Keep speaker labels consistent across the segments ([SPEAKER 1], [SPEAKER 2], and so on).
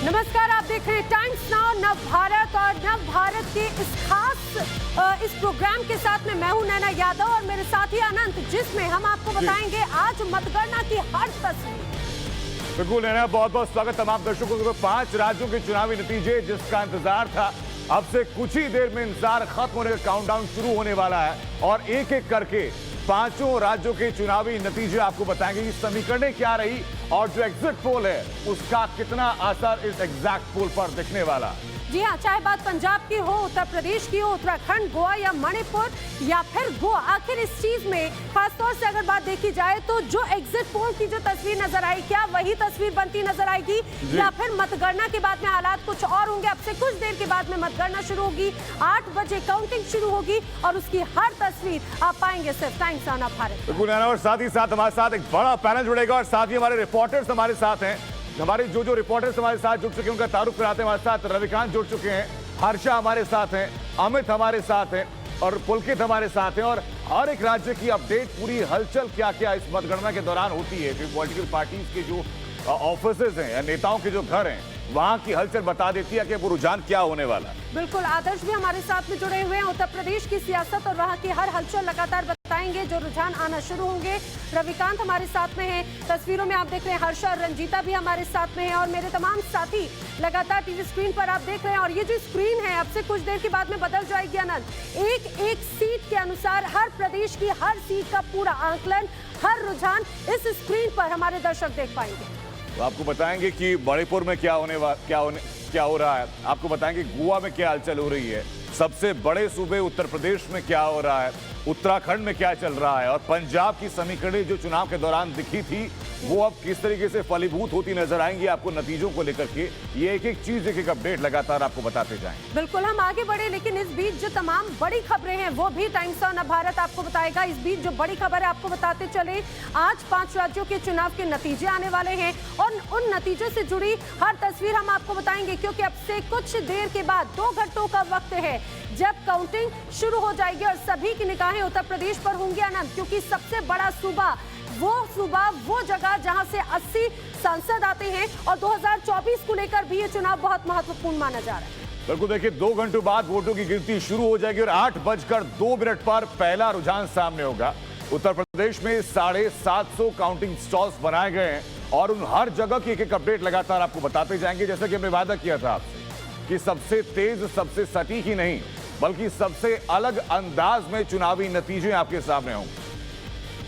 [SPEAKER 1] नमस्कार, आप देख रहे हैं टाइम्स नाउ नव भारत और नव भारत के इस खास इस प्रोग्राम के साथ में मैं हूं नैना यादव और मेरे साथी अनंत, जिसमें हम आपको बताएंगे आज मतगणना की हर तस्वीर।
[SPEAKER 2] बिल्कुल नैना, बहुत बहुत स्वागत तमाम दर्शकों को। 5 राज्यों के चुनावी नतीजे जिसका इंतजार था, अब से कुछ ही देर में इंतजार खत्म होने का काउंटडाउन शुरू होने वाला है और एक एक करके 5 राज्यों के चुनावी नतीजे आपको बताएंगे कि समीकरणें क्या रही और जो एग्जिट पोल है उसका कितना असर इस एग्जैक्ट पोल पर दिखने वाला।
[SPEAKER 1] जी हाँ, चाहे बात पंजाब की हो, उत्तर प्रदेश की हो, उत्तराखंड, गोवा या मणिपुर या फिर गोवा, आखिर इस चीज में खासतौर से अगर बात देखी जाए तो जो एग्जिट पोल की जो तस्वीर नजर आई, क्या वही तस्वीर बनती नजर आएगी या फिर मतगणना के बाद में हालात कुछ और होंगे। अब से कुछ देर के बाद में मतगणना शुरू होगी, 8 बजे काउंटिंग शुरू होगी और उसकी हर तस्वीर आप पाएंगे सिर्फ टाइम्स नाउ नव भारत।
[SPEAKER 2] बिल्कुल नैना, और साथ ही साथ हमारे साथ एक बड़ा पैनल जुड़ेगा और साथ ही हमारे रिपोर्टर्स हमारे साथ हैं। हमारे जो रिपोर्टर्स हमारे साथ जुड़ चुके हैं उनका तारुफ कराते हैं। हमारे साथ रविकांत जुड़ चुके हैं, हर्षा हमारे साथ हैं, अमित हमारे साथ हैं और पुलकित हमारे साथ हैं। और हर एक राज्य की अपडेट, पूरी हलचल क्या क्या इस मतगणना के दौरान होती है, पॉलिटिकल पार्टीज के जो ऑफिसेज हैं या नेताओं के जो घर हैं, वहां की हलचल बता देती है कि वो रुझान क्या होने वाला है।
[SPEAKER 1] बिल्कुल, आदर्श भी हमारे साथ में जुड़े हुए हैं, उत्तर प्रदेश की सियासत और वहां की हर हलचल लगातार बताएंगे, जो रुझान आना शुरू होंगे। रविकांत हमारे साथ में हैं, तस्वीरों में आप देख रहे हैं हर्षा और रंजीता भी हमारे साथ में हैं और मेरे तमाम साथी लगातार टीवी स्क्रीन पर आप देख रहे हैं। और ये जो स्क्रीन है अब से कुछ देर के बाद में बदल जाएगी अनंत, एक एक सीट के अनुसार हर प्रदेश की हर सीट का पूरा आंकलन, हर रुझान इस स्क्रीन पर हमारे दर्शक देख पाएंगे।
[SPEAKER 2] तो आपको बताएंगे कि मणिपुर में क्या हो रहा है, आपको बताएंगे गोवा में क्या हलचल हो रही है, सबसे बड़े सूबे उत्तर प्रदेश में क्या हो रहा है, उत्तराखंड में क्या चल रहा है और पंजाब की समीकरणें जो चुनाव के दौरान दिखी थी वो अब किस तरीके से फलीभूत होती नजर आएंगी आपको नतीजों को लेकर के। ये एक एक चीज, एक एक अपडेट लगातार आपको बताते जाएंगे।
[SPEAKER 1] बिल्कुल, हम आगे बढ़े, लेकिन इस बीच जो तमाम बड़ी खबरें हैं वो भी टाइम्स नाउ नव भारत आपको बताएगा। इस बीच जो बड़ी खबर है आपको बताते चले, आज 5 राज्यों के चुनाव के नतीजे आने वाले हैं और उन नतीजों से जुड़ी हर तस्वीर हम आपको बताएंगे, क्योंकि अब से कुछ देर के बाद 2 घंटों का वक्त है जब काउंटिंग शुरू हो जाएगी और सभी की निगाहें उत्तर प्रदेश पर होंगी अनंत, क्योंकि सबसे बड़ा सूबा, वो जगह जहां से 80 सांसद आते हैं और 2024 को लेकर भी ये चुनाव बहुत महत्वपूर्ण माना जा रहा है।
[SPEAKER 2] बिल्कुल, देखिए 2 घंटों बाद वोटों की गिनती शुरू हो जाएगी और 8:02 पर पहला रुझान सामने होगा। उत्तर प्रदेश में 750 काउंटिंग स्टॉल्स बनाए गए हैं और उन हर जगह की एक एक अपडेट लगातार आपको बताते जाएंगे। जैसा कि हमने वादा किया था आपसे कि सबसे तेज, सबसे सटीक ही नहीं बल्कि सबसे अलग अंदाज में चुनावी नतीजे आपके सामने होंगे।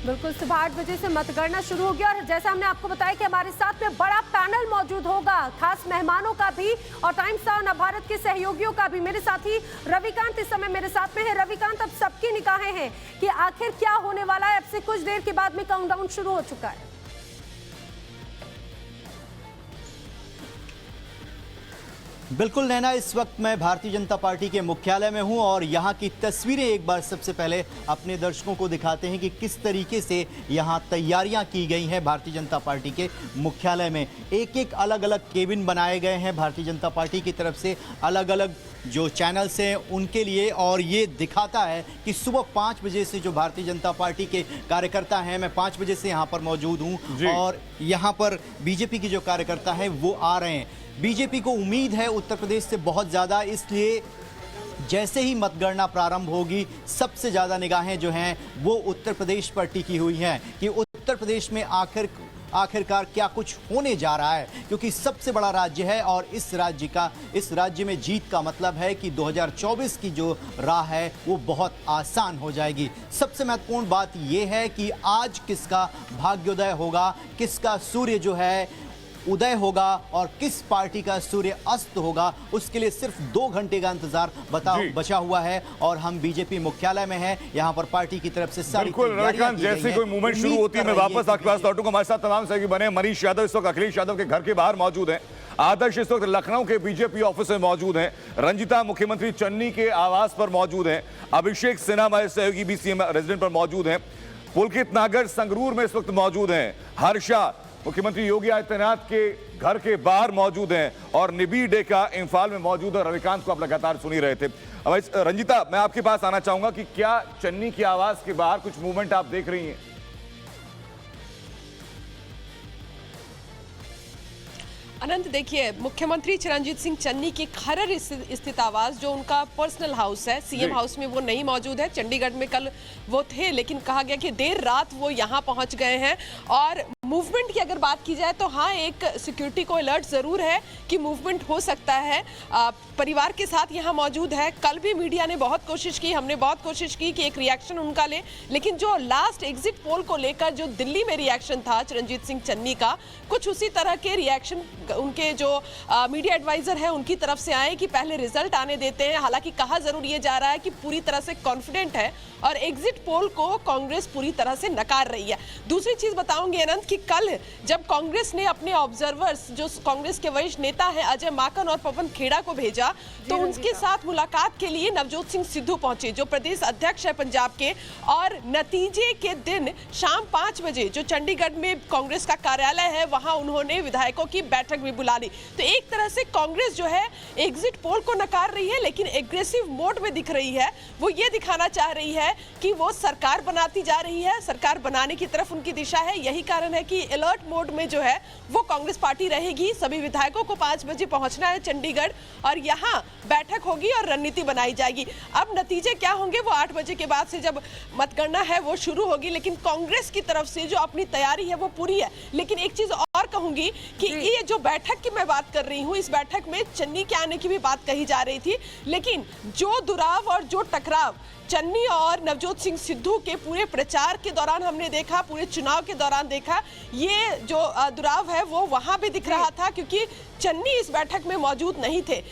[SPEAKER 1] बिल्कुल, सुबह 8 बजे से मतगणना शुरू होगी और जैसा हमने आपको बताया कि हमारे साथ में बड़ा पैनल मौजूद होगा, खास मेहमानों का भी और टाइम्स नाउ नव भारत के सहयोगियों का भी। मेरे साथी रविकांत इस समय मेरे साथ में है। रविकांत, अब सबकी निगाहें हैं कि आखिर क्या होने वाला है। अब से कुछ देर के बाद में काउंटडाउन शुरू हो चुका है।
[SPEAKER 3] बिल्कुल नैना, इस वक्त मैं भारतीय जनता पार्टी के मुख्यालय में हूं और यहां की तस्वीरें एक बार सबसे पहले अपने दर्शकों को दिखाते हैं कि किस तरीके से यहां तैयारियां की गई हैं। भारतीय जनता पार्टी के मुख्यालय में एक एक अलग अलग केबिन बनाए गए हैं भारतीय जनता पार्टी की तरफ से, अलग अलग जो चैनल्स हैं उनके लिए। और ये दिखाता है कि सुबह 5 बजे से जो भारतीय जनता पार्टी के कार्यकर्ता हैं, मैं 5 बजे से यहाँ पर मौजूद हूँ और यहाँ पर बीजेपी के जो कार्यकर्ता हैं वो आ रहे हैं। बीजेपी को उम्मीद है उत्तर प्रदेश से बहुत ज़्यादा, इसलिए जैसे ही मतगणना प्रारंभ होगी सबसे ज़्यादा निगाहें जो हैं वो उत्तर प्रदेश पर टिकी हुई हैं कि उत्तर प्रदेश में आखिरकार क्या कुछ होने जा रहा है, क्योंकि सबसे बड़ा राज्य है और इस राज्य में जीत का मतलब है कि 2024 की जो राह है वो बहुत आसान हो जाएगी। सबसे महत्वपूर्ण बात यह है कि आज किसका भाग्योदय होगा, किसका सूर्य जो है उदय होगा और किस पार्टी का सूर्य अस्त होगा, उसके लिए सिर्फ 2 घंटे का इंतजार बचा हुआ है और हम बीजेपी मुख्यालय में हैं। यहाँ पर पार्टी की तरफ से सारी
[SPEAKER 2] रविकांत, जैसे कोई मूवमेंट शुरू होती है मैं वापस आपके पास लौटूंगा। हमारे साथ तमाम सहयोगी बने, मनीष यादव इस वक्त अखिलेश यादव के घर के बाहर मौजूद हैं, आदर्श इस वक्त लखनऊ के बीजेपी ऑफिस में मौजूद हैं, रंजीता मुख्यमंत्री चन्नी के आवास पर मौजूद हैं, अभिषेक सिन्हा हमारे सहयोगी भी सीएम रेजिडेंट पर मौजूद हैं, पुलकित नागर संगरूर में इस वक्त मौजूद हैं, हर्षा मुख्यमंत्री योगी आदित्यनाथ के घर के बाहर मौजूद हैं और निबी डेका इंफाल में मौजूद है। रविकांत को आप लगातार सुन ही रहे थे। रंजीता, मैं आपके पास आना चाहूंगा कि क्या चन्नी की आवास के बाहर कुछ मूवमेंट आप देख रही हैं?
[SPEAKER 4] अनंत, देखिए, मुख्यमंत्री चिरंजीत सिंह चन्नी के खरड़ स्थित आवास, जो उनका पर्सनल हाउस है, सीएम हाउस में वो नहीं मौजूद है। चंडीगढ़ में कल वो थे, लेकिन कहा गया कि देर रात वो यहाँ पहुँच गए हैं। और मूवमेंट की अगर बात की जाए तो हाँ, एक सिक्योरिटी को अलर्ट ज़रूर है कि मूवमेंट हो सकता है। परिवार के साथ यहाँ मौजूद है। कल भी मीडिया ने बहुत कोशिश की, हमने बहुत कोशिश की कि एक रिएक्शन उनका ले, लेकिन जो लास्ट एग्जिट पोल को लेकर जो दिल्ली में रिएक्शन था चिरंजीत सिंह चन्नी का, कुछ उसी तरह के रिएक्शन उनके जो मीडिया एडवाइजर है उनकी तरफ से आए कि पहले रिजल्ट आने देते हैं। हालांकि कहा जरूर ये जा रहा है कि पूरी तरह से कॉन्फिडेंट है और एग्जिट पोल को कांग्रेस पूरी तरह से नकार रही है। दूसरी चीज बताऊंगी अनंत कि कल जब कांग्रेस ने अपने ऑब्जर्वर्स, जो कांग्रेस के वरिष्ठ नेता हैं अजय माकन और पवन खेड़ा को भेजा, तो उनके साथ मुलाकात के लिए नवजोत सिंह सिद्धू पहुंचे, जो प्रदेश अध्यक्ष है पंजाब के। और नतीजे के दिन शाम 5 बजे जो चंडीगढ़ में कांग्रेस का कार्यालय है, वहां उन्होंने विधायकों की बैठक भी बुला ली। तो एक तरह से कांग्रेस जो है एग्जिट पोल को नकार रही है, लेकिन एग्रेसिव मोड में दिख रही है। वो ये दिखाना चाह रही है कि वो सरकार बनाती जा रही है, सरकार बनाने की तरफ उनकी दिशा है। यही कारण है कि अलर्ट मोड में जो है वो कांग्रेस पार्टी रहेगी। सभी विधायकों को 5 बजे पहुंचना है चंडीगढ़ और यहां बैठक होगी और रणनीति बनाई जाएगी। अब नतीजे क्या होंगे वो 8 बजे के बाद से जब मतगणना है वो शुरू होगी, लेकिन कांग्रेस की तरफ से जो अपनी तैयारी है वो पूरी है। लेकिन एक चीज और कहूंगी कि ये जो बैठक की मैं बात कर रही हूँ, इस बैठक में चन्नी के आने की भी बात कही जा रही थी, लेकिन जो दुराव और जो टकराव चन्नी और नवजोत सिंह सिद्धू के पूरे प्रचार के दौरान हमने देखा, पूरे चुनाव के दौरान देखा, ये जो दुराव है वो वहां भी दिख रहा था, क्योंकि चन्नी इस बैठक में मौजूद नहीं थे।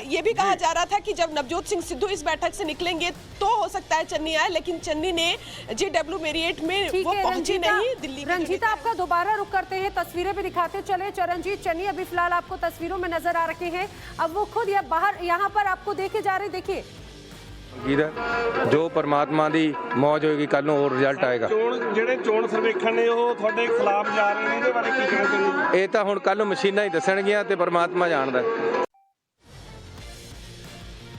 [SPEAKER 4] ये भी कहा जा रहा था कि जब नवजोत सिंह सिद्धू इस बैठक से निकलेंगे तो हो सकता है चन्नी आए, लेकिन चन्नी ने JW मेरियट में वो पहुंची नहीं। दिल्ली में
[SPEAKER 1] रंजीता, आपका दोबारा रुक करते हैं, तस्वीरें भी दिखाते चले। चरणजीत चन्नी अभी फिलहाल आपको तस्वीरों में नजर आ रखे हैं। अब वो खुद बाहर यहाँ पर आपको देखे जा रहे, देखिए।
[SPEAKER 5] जो परमात्मा ਦੀ ਮੌਜ ਹੋਏਗੀ ਕੱਲ ਨੂੰ ਹੋਰ ਰਿਜ਼ਲਟ ਆਏਗਾ।
[SPEAKER 6] ਜਿਹੜੇ ਚੋਣ ਸਰਵੇਖਣ ਨੇ ਉਹ ਤੁਹਾਡੇ ਖਿਲਾਫ ਜਾ ਰਹੇ ਨੇ, ਇਹਦੇ ਬਾਰੇ ਕੀ ਕਹਿਣਾ ਚਾਹੁੰਦੇ?
[SPEAKER 5] ਇਹ ਤਾਂ ਹੁਣ ਕੱਲ ਨੂੰ ਮਸ਼ੀਨਾਂ ਹੀ ਦੱਸਣਗੀਆਂ ਤੇ परमात्मा ਜਾਣਦਾ।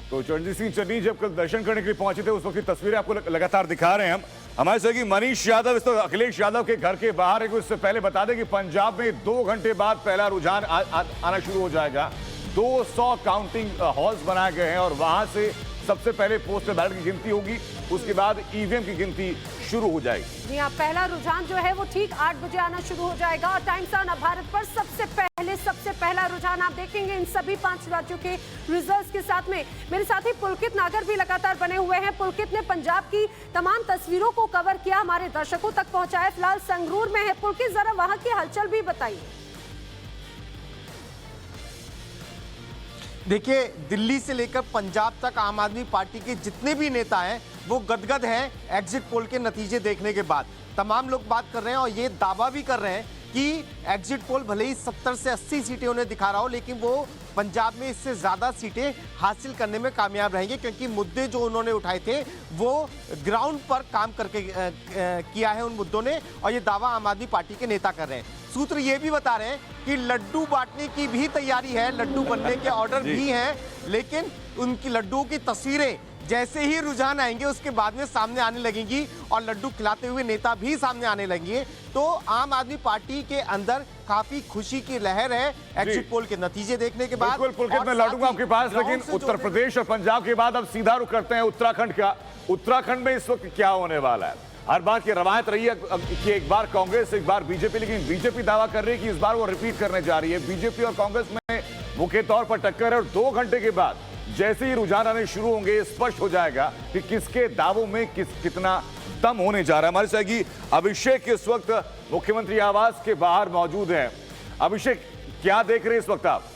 [SPEAKER 2] तो चरणजीत सिंह चन्नी जब कल दर्शन करने के लिए पहुंचे थे उस वक्त की तस्वीरें आपको लगातार दिखा रहे हैं हम। हमारे साथ कि मनीष यादव इस तो अखिलेश यादव के घर के बाहर है। उससे पहले बता दें कि पंजाब में 2 घंटे बाद पहला रुझान आना शुरू हो जाएगा। 200 काउंटिंग हॉल्स बनाए गए हैं और वहां से सबसे पहले पोस्टल बैलेट की गिनती होगी, उसके बाद ईवीएम की गिनती शुरू हो जाएगी।
[SPEAKER 1] जी हाँ, पहला रुझान जो है वो ठीक 8 बजे आना शुरू हो जाएगा और टाइम्स ऑफ भारत पर सबसे पहला रुझान आप देखेंगे इन सभी 5 राज्यों के रिजल्ट्स के साथ में। मेरे साथी पुलकित नागर भी लगातार बने हुए हैं। पुलकित ने पंजाब की तमाम तस्वीरों को कवर किया, हमारे दर्शकों तक पहुंचाया। फिलहाल संगरूर में है पुलकित, जरा वहां की हलचल भी बताइए।
[SPEAKER 7] देखिए, दिल्ली से लेकर पंजाब तक आम आदमी पार्टी के जितने भी नेता हैं वो गदगद हैं एग्जिट पोल के नतीजे देखने के बाद। तमाम लोग बात कर रहे हैं और ये दावा भी कर रहे हैं कि एग्जिट पोल भले ही 70 से 80 सीटें उन्हें दिखा रहा हो, लेकिन वो पंजाब में इससे ज़्यादा सीटें हासिल करने में कामयाब रहेंगे, क्योंकि मुद्दे जो उन्होंने उठाए थे वो ग्राउंड पर काम करके किया है उन मुद्दों ने, और ये दावा आम आदमी पार्टी के नेता कर रहे हैं। सूत्र ये भी बता रहे हैं कि लड्डू बांटने की भी तैयारी है, लड्डू बनने के ऑर्डर भी हैं, लेकिन उनकी लड्डुओं की तस्वीरें जैसे ही रुझान आएंगे उसके बाद में सामने आने लगेंगी और लड्डू खिलाते हुए नेता भी सामने आने लगेंगे। तो आम आदमी पार्टी के अंदर काफी खुशी की लहर है एग्जिट पोल के नतीजे देखने के बाद।
[SPEAKER 2] बिल्कुल पुलकित, मैं लौटूंगा आपके पास, लेकिन उत्तर प्रदेश और पंजाब के बाद अब सीधा रुख करते हैं उत्तराखंड का। उत्तराखंड में इस वक्त क्या होने वाला है? हर बार की रवायत रही है कि एक बार कांग्रेस एक बार बीजेपी, लेकिन बीजेपी दावा कर रही है कि इस बार वो रिपीट करने जा रही है। बीजेपी और कांग्रेस में मुख्य तौर पर टक्कर है और 2 घंटे के बाद जैसे ही रुझान आने शुरू होंगे स्पष्ट हो जाएगा कि किसके दावों में कितना दम होने जा रहा है। हमारे सहयोगी अभिषेक इस वक्त मुख्यमंत्री आवास के बाहर मौजूद हैं। अभिषेक, क्या देख रहे हैं इस वक्त आप?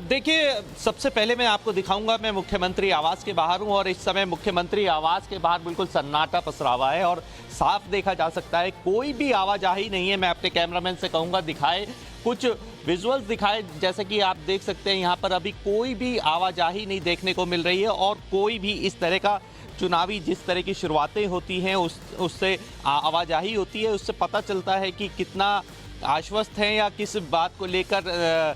[SPEAKER 8] देखिए, सबसे पहले मैं आपको दिखाऊंगा, मैं मुख्यमंत्री आवास के बाहर हूं और इस समय मुख्यमंत्री आवास के बाहर बिल्कुल सन्नाटा पसरा हुआ है और साफ देखा जा सकता है कोई भी आवाजाही नहीं है। मैं अपने कैमरामैन से कहूंगा दिखाए, कुछ विजुअल्स दिखाए। जैसे कि आप देख सकते हैं यहाँ पर अभी कोई भी आवाजाही नहीं देखने को मिल रही है और कोई भी इस तरह का चुनावी जिस तरह की शुरुआतें होती हैं उससे आवाजाही होती है, उससे पता चलता है कि कितना आश्वस्त हैं या किस बात को लेकर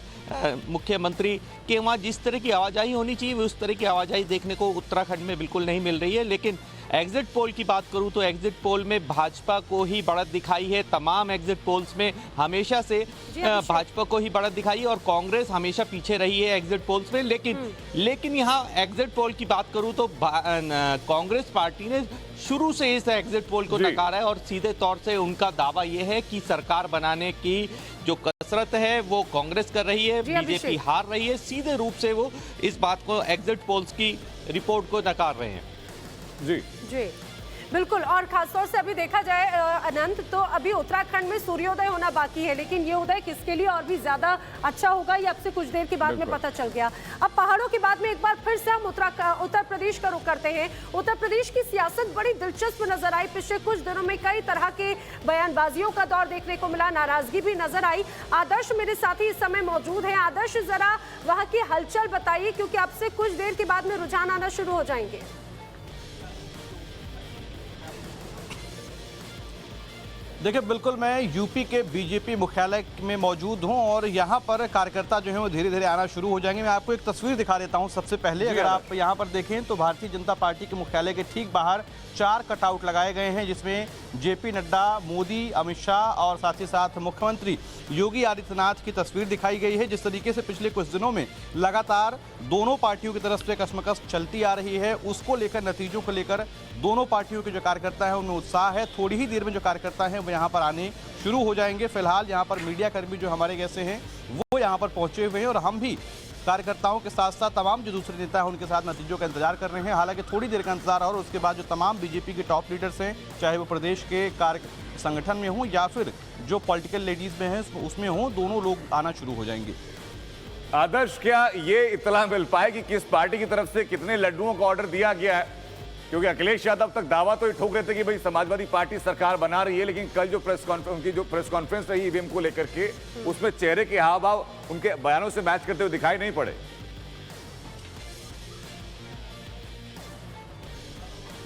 [SPEAKER 8] मुख्यमंत्री के वहाँ जिस तरह की आवाजाही होनी चाहिए उस तरह की आवाजाही देखने को उत्तराखंड में बिल्कुल नहीं मिल रही है। लेकिन एग्जिट पोल की बात करूं तो एग्जिट पोल में भाजपा को ही बढ़त दिखाई है। तमाम एग्जिट पोल्स में हमेशा से भाजपा को ही बढ़त दिखाई है और कांग्रेस हमेशा पीछे रही है एग्जिट पोल्स में। लेकिन यहाँ एग्जिट पोल की बात करूं तो कांग्रेस पार्टी ने शुरू से इस एग्जिट पोल को नकारा है और सीधे तौर से उनका दावा यह है कि सरकार बनाने की जो कसरत है वो कांग्रेस कर रही है, बीजेपी हार रही है। सीधे रूप से वो इस बात को एग्जिट पोल्स की रिपोर्ट को नकार रहे हैं।
[SPEAKER 2] जी
[SPEAKER 1] जी बिल्कुल। और खासतौर से अभी देखा जाए अनंत, तो अभी उत्तराखंड में सूर्योदय होना बाकी है, लेकिन ये उदय किसके लिए और भी ज्यादा अच्छा होगा ये अब से कुछ देर के बाद में पता चल गया। अब पहाड़ों की बात में एक बार फिर से हम उत्तर प्रदेश का रुख करते हैं। उत्तर प्रदेश की सियासत बड़ी दिलचस्प नजर आई। पिछले कुछ दिनों में कई तरह के बयानबाजियों का दौर देखने को मिला, नाराजगी भी नजर आई। आदर्श मेरे साथी इस समय मौजूद है। आदर्श, जरा वहां की हलचल बताइए, क्योंकि अब से कुछ देर के बाद में रुझान आना शुरू हो जाएंगे।
[SPEAKER 3] देखिए, बिल्कुल मैं यूपी के बीजेपी मुख्यालय में मौजूद हूं और यहां पर कार्यकर्ता जो हैं वो धीरे धीरे आना शुरू हो जाएंगे। मैं आपको एक तस्वीर दिखा देता हूं। सबसे पहले अगर आप यहां पर देखें तो भारतीय जनता पार्टी के मुख्यालय के ठीक बाहर 4 कटआउट लगाए गए हैं, जिसमें जेपी नड्डा, मोदी, अमित शाह और साथ ही साथ मुख्यमंत्री योगी आदित्यनाथ की तस्वीर दिखाई गई है। जिस तरीके से पिछले कुछ दिनों में लगातार दोनों पार्टियों की तरफ से कसमकस चलती आ रही है, उसको लेकर, नतीजों को लेकर दोनों पार्टियों के जो कार्यकर्ता हैं उनमें उत्साह है। थोड़ी ही देर में जो कार्यकर्ता हैं वो यहाँ पर आने शुरू हो जाएंगे। फिलहाल यहाँ पर मीडिया कर्मी जो हमारे जैसे हैं वो यहाँ पर पहुंचे हुए हैं और हम भी कार्यकर्ताओं के साथ साथ तमाम जो दूसरे नेता हैं उनके साथ नतीजों का इंतजार कर रहे हैं। हालांकि थोड़ी देर का इंतजार और उसके बाद जो तमाम बीजेपी के टॉप लीडर्स हैं, चाहे वो प्रदेश के कार्य संगठन में हों या फिर जो पॉलिटिकल लेडीज में हैं उसमें हों, दोनों लोग आना शुरू हो जाएंगे।
[SPEAKER 2] आदर्श, क्या ये इत्तला मिल पाए कि किस पार्टी की तरफ से कितने लड्डुओं का ऑर्डर दिया गया है? क्योंकि अखिलेश यादव तक दावा तो ये ठोक रहे थे कि भाई समाजवादी पार्टी सरकार बना रही है, लेकिन कल जो उनकी जो प्रेस कॉन्फ्रेंस रही ईवीएम को लेकर के, उसमें चेहरे के हाव भाव उनके बयानों से मैच करते हुए दिखाई नहीं पड़े।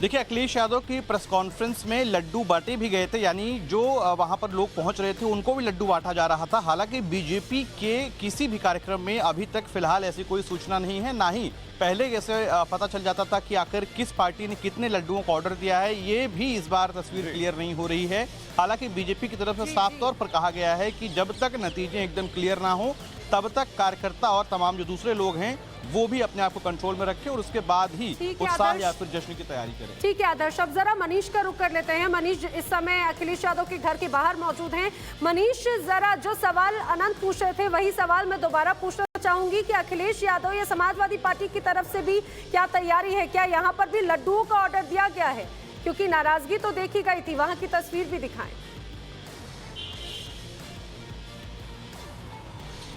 [SPEAKER 3] देखिए, अखिलेश यादव की प्रेस कॉन्फ्रेंस में लड्डू बांटे भी गए थे, यानी जो वहां पर लोग पहुंच रहे थे उनको भी लड्डू बांटा जा रहा था। हालांकि बीजेपी के किसी भी कार्यक्रम में अभी तक फिलहाल ऐसी कोई सूचना नहीं है, ना ही पहले जैसे पता चल जाता था कि आखिर किस पार्टी ने कितने लड्डुओं का ऑर्डर दिया है। ये भी इस बार तस्वीर क्लियर नहीं हो रही है। हालांकि बीजेपी की तरफ से साफ तौर पर कहा गया है कि जब तक नतीजे एकदम क्लियर ना हो तब तक कार्यकर्ता और तमाम जो दूसरे लोग हैं वो भी अपने आप को कंट्रोल में रखें और उसके बाद ही उत्साह या फिर जश्न की तैयारी करें।
[SPEAKER 1] ठीक है आदर्श, अब जरा मनीष का रुख कर लेते हैं। मनीष इस समय अखिलेश यादव के घर के बाहर मौजूद हैं। मनीष, जरा जो सवाल अनंत पूछ रहे थे वही सवाल मैं दोबारा पूछना चाहूंगी कि अखिलेश यादव या समाजवादी पार्टी की तरफ से भी क्या तैयारी है? क्या यहाँ पर भी लड्डुओं का ऑर्डर दिया गया है? क्योंकि नाराजगी तो देखी गई थी, वहां की तस्वीर भी दिखाएं।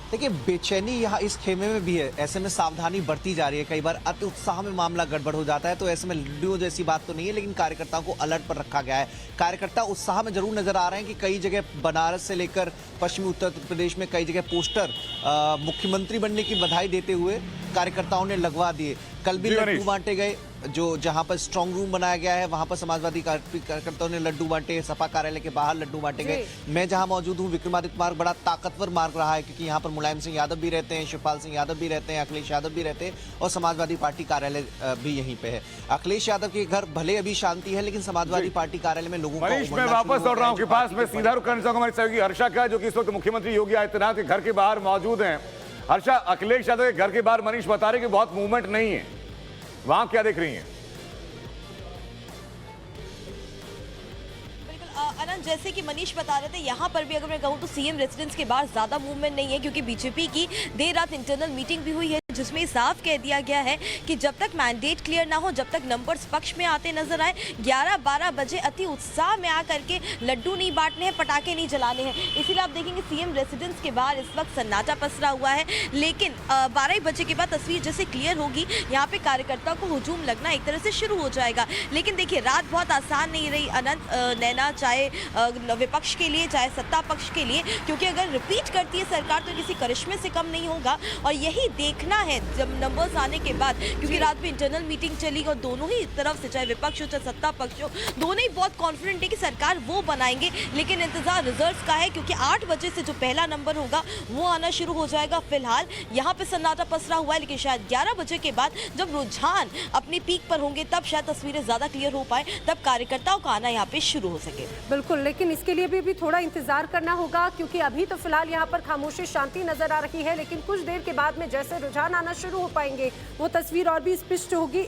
[SPEAKER 9] देखिए, बेचैनी यहाँ इस खेमे में भी है, ऐसे में सावधानी बरती जा रही है। कई बार अति उत्साह में मामला गड़बड़ हो जाता है, तो ऐसे में लड्डुओं जैसी बात तो नहीं है, लेकिन कार्यकर्ताओं को अलर्ट पर रखा गया है। कार्यकर्ता उत्साह में जरूर नजर आ रहे हैं कि कई जगह बनारस से लेकर पश्चिमी उत्तर प्रदेश में कई जगह पोस्टर मुख्यमंत्री बनने की बधाई देते हुए कार्यकर्ताओं ने लगवा दिए। कल भी लड्डू बांटे गए, जो जहां पर स्ट्रांग रूम बनाया गया है वहां पर समाजवादी कार्यकर्ताओं ने लड्डू बांटे, सपा कार्यालय के बाहर लड्डू बांटे गए। मैं जहां मौजूद हूं, विक्रमादित्य मार्ग बड़ा ताकतवर मार्ग रहा है, क्योंकि यहां पर मुलायम सिंह यादव भी रहते हैं, शिवपाल सिंह यादव भी रहते हैं, अखिलेश यादव भी रहते हैं और समाजवादी पार्टी कार्यालय भी यहीं पे है। अखिलेश यादव के घर भले अभी शांति है, लेकिन समाजवादी पार्टी कार्यालय में लोगों को
[SPEAKER 2] मैं वापस लौट रहा हूं के पास में सीधा रुख करना चाहूंगा हमारी सहयोगी हर्षा का, जो कि इस वक्त मुख्यमंत्री योगी आदित्यनाथ के घर के बाहर मौजूद हैं। हर्षा, अखिलेश यादव के घर के बाहर मनीष बता रहे कि बहुत मूवमेंट नहीं है, वहां क्या देख रही हैं?
[SPEAKER 10] अनंत, जैसे कि मनीष बता रहे थे, यहाँ पर भी अगर मैं कहूँ तो सीएम रेजिडेंस के बाहर ज्यादा मूवमेंट नहीं है, क्योंकि बीजेपी की देर रात इंटरनल मीटिंग भी हुई है जिसमें साफ कह दिया गया है कि जब तक मैंडेट क्लियर ना हो, जब तक नंबर्स पक्ष में आते नजर आए, 11-12 बजे अति उत्साह में आकर के लड्डू नहीं बांटने हैं, पटाखे नहीं जलाने हैं। इसीलिए आप देखेंगे सीएम रेजिडेंस के बाहर इस वक्त सन्नाटा पसरा हुआ है। लेकिन 12 बजे के बाद तस्वीर जैसे क्लियर होगी, यहाँ पे कार्यकर्ता को हुजूम लगना एक तरह से शुरू हो जाएगा। लेकिन देखिए, रात बहुत आसान नहीं रही अनंत, नैना, चाहे विपक्ष के लिए चाहे सत्ता पक्ष के लिए, क्योंकि अगर रिपीट करती है सरकार तो किसी करिश्मे से कम नहीं होगा। और यही देखना है जब नंबर्स आने के बाद, क्योंकि रात में इंटरनल मीटिंग चली और दोनों ही तरफ से, चाहे विपक्ष हो चाहे सत्ता पक्ष हो, दोनों ही बहुत कॉन्फिडेंट है कि सरकार वो बनाएंगे। लेकिन इंतजार रिजल्ट्स का है, क्योंकि 8 बजे से जो पहला नंबर होगा वो आना शुरू हो जाएगा। फिलहाल यहाँ पे सन्नाटा पसरा हुआ है, लेकिन शायद 11 बजे के बाद जब रुझान अपनी पीक पर होंगे तब शायद तस्वीरें ज्यादा क्लियर हो पाए, तब कार्यकर्ताओं का आना यहाँ पे शुरू हो सके।
[SPEAKER 1] बिल्कुल, लेकिन इसके लिए भी थोड़ा इंतजार करना होगा, क्योंकि अभी तो फिलहाल यहाँ पर खामोशी शांति नजर आ रही है, लेकिन कुछ देर के बाद में जैसे रुझान आना शुरू हो पाएंगे वो तस्वीर और भी स्पष्ट होगी।